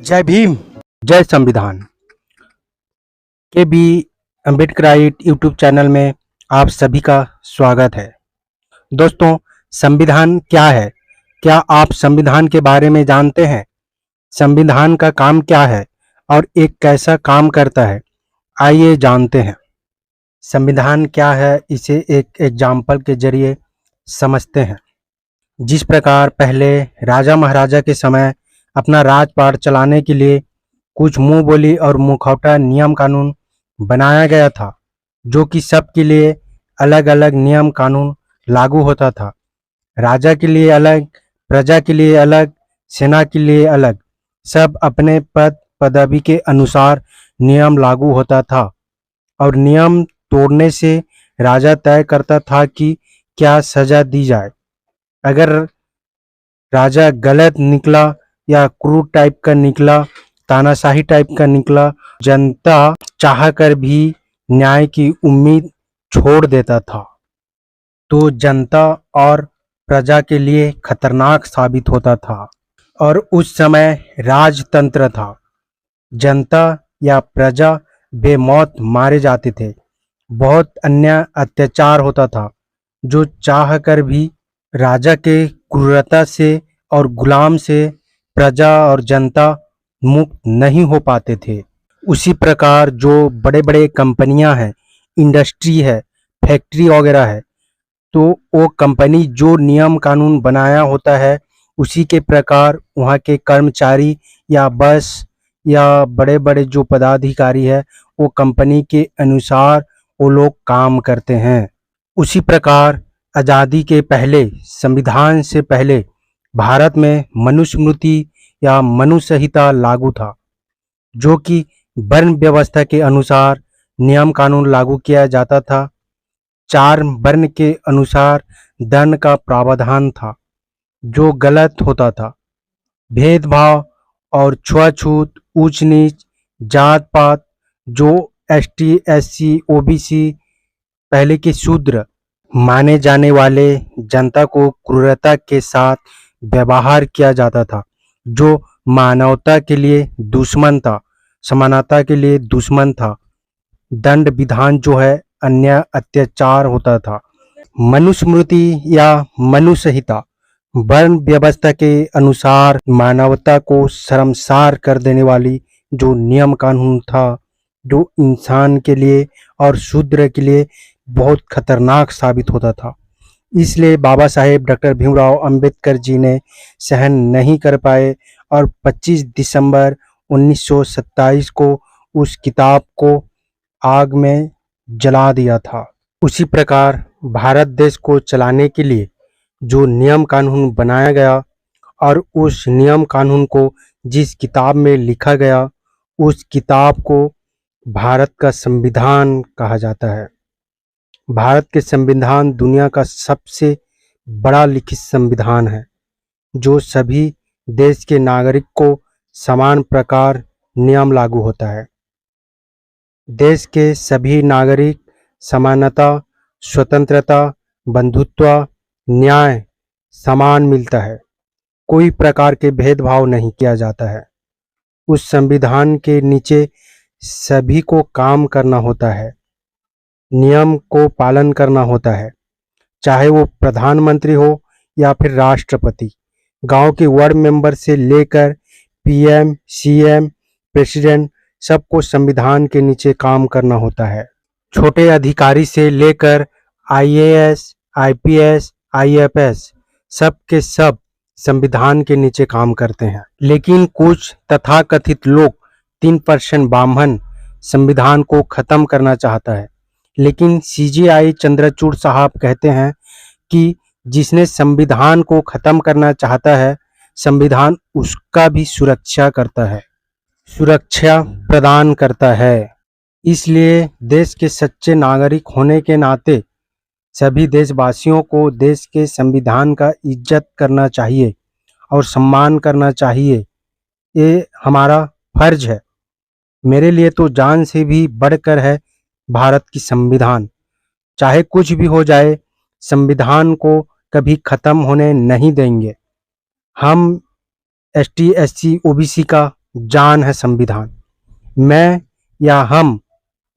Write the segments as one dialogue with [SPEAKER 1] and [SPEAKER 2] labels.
[SPEAKER 1] जय भीम, जय संविधान। के बी अम्बेडकराइट यूट्यूब चैनल में आप सभी का स्वागत है। दोस्तों, संविधान क्या है? क्या आप संविधान के बारे में जानते हैं? संविधान का काम क्या है और एक कैसा काम करता है? आइए जानते हैं। संविधान क्या है, इसे एक एग्जाम्पल के जरिए समझते हैं। जिस प्रकार पहले राजा महाराजा के समय अपना राजपाट चलाने के लिए कुछ मुंह बोली और मुखौटा नियम कानून बनाया गया था, जो कि सबके लिए अलग अलग नियम कानून लागू होता था। राजा के लिए अलग, प्रजा के लिए अलग, सेना के लिए अलग, सब अपने पद पदवी के अनुसार नियम लागू होता था और नियम तोड़ने से राजा तय करता था कि क्या सजा दी जाए। अगर राजा गलत निकला या क्रूर टाइप का निकला, तानाशाही टाइप का निकला, जनता चाहकर भी न्याय की उम्मीद छोड़ देता था, तो जनता और प्रजा के लिए खतरनाक साबित होता था। और उस समय राजतंत्र था, जनता या प्रजा बेमौत मारे जाते थे। बहुत अन्याय अत्याचार होता था, जो चाहकर भी राजा के क्रूरता से और गुलाम से प्रजा और जनता मुक्त नहीं हो पाते थे। उसी प्रकार जो बड़े बड़े कंपनियां हैं, इंडस्ट्री है, फैक्ट्री वगैरह है, तो वो कंपनी जो नियम कानून बनाया होता है, उसी के प्रकार वहाँ के कर्मचारी या बस या बड़े बड़े जो पदाधिकारी है, वो कंपनी के अनुसार वो लोग काम करते हैं। उसी प्रकार आज़ादी के पहले, संविधान से पहले भारत में मनुस्मृति या मनुसंहिता लागू था, जो कि वर्ण व्यवस्था के अनुसार नियम कानून लागू किया जाता था। 4 वर्ण के अनुसार दंड का प्रावधान था, जो गलत होता था। भेदभाव और छुआछूत, ऊंच नीच, जात पात, जो एसटी, एससी, ओबीसी, पहले के शूद्र माने जाने वाले जनता को क्रूरता के साथ व्यवहार किया जाता था, जो मानवता के लिए दुश्मन था, समानता के लिए दुश्मन था। दंड विधान जो है अन्याय अत्याचार होता था। मनुस्मृति या मनुसंहिता वर्ण व्यवस्था के अनुसार मानवता को शर्मसार कर देने वाली जो नियम कानून था, जो इंसान के लिए और शूद्र के लिए बहुत खतरनाक साबित होता था। इसलिए बाबा साहेब डॉक्टर भीमराव अंबेडकर जी ने सहन नहीं कर पाए और 25 दिसंबर 1927 को उस किताब को आग में जला दिया था। उसी प्रकार भारत देश को चलाने के लिए जो नियम कानून बनाया गया और उस नियम कानून को जिस किताब में लिखा गया, उस किताब को भारत का संविधान कहा जाता है। भारत के संविधान दुनिया का सबसे बड़ा लिखित संविधान है, जो सभी देश के नागरिक को समान प्रकार नियम लागू होता है। देश के सभी नागरिक समानता, स्वतंत्रता, बंधुत्व, न्याय समान मिलता है। कोई प्रकार के भेदभाव नहीं किया जाता है। उस संविधान के नीचे सभी को काम करना होता है, नियम को पालन करना होता है, चाहे वो प्रधानमंत्री हो या फिर राष्ट्रपति। गांव के वार्ड मेंबर से लेकर पीएम, सीएम, प्रेसिडेंट, सबको संविधान के नीचे काम करना होता है। छोटे अधिकारी से लेकर आईएएस, आईपीएस, आईएफएस, सब के सब संविधान के नीचे काम करते हैं। लेकिन कुछ तथाकथित लोग 3% ब्राह्मण संविधान को खत्म करना चाहता है। लेकिन सीजेआई चंद्रचूड़ साहब कहते हैं कि जिसने संविधान को खत्म करना चाहता है, संविधान उसका भी सुरक्षा करता है, सुरक्षा प्रदान करता है। इसलिए देश के सच्चे नागरिक होने के नाते सभी देशवासियों को देश के संविधान का इज्जत करना चाहिए और सम्मान करना चाहिए। ये हमारा फर्ज है। मेरे लिए तो जान से भी बढ़कर है भारत की संविधान। चाहे कुछ भी हो जाए, संविधान को कभी खत्म होने नहीं देंगे। हम एसटी, एससी, ओबीसी का जान है संविधान। मैं या हम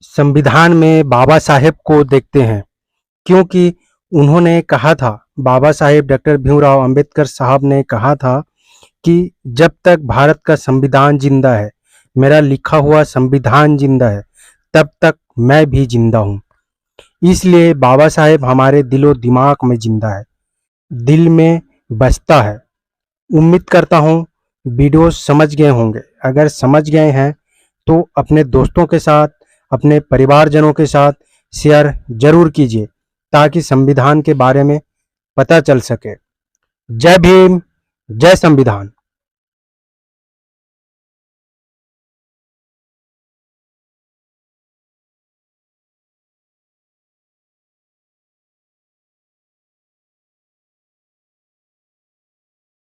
[SPEAKER 1] संविधान में बाबा साहेब को देखते हैं, क्योंकि उन्होंने कहा था, बाबा साहेब डॉक्टर भीमराव अंबेडकर साहब ने कहा था कि जब तक भारत का संविधान जिंदा है, मेरा लिखा हुआ संविधान जिंदा है, तब तक मैं भी जिंदा हूँ। इसलिए बाबा साहेब हमारे दिलो दिमाग में जिंदा है, दिल में बसता है। उम्मीद करता हूँ वीडियो समझ गए होंगे। अगर समझ गए हैं तो अपने दोस्तों के साथ, अपने परिवारजनों के साथ शेयर जरूर कीजिए, ताकि संविधान के बारे में पता चल सके। जय भीम, जय संविधान।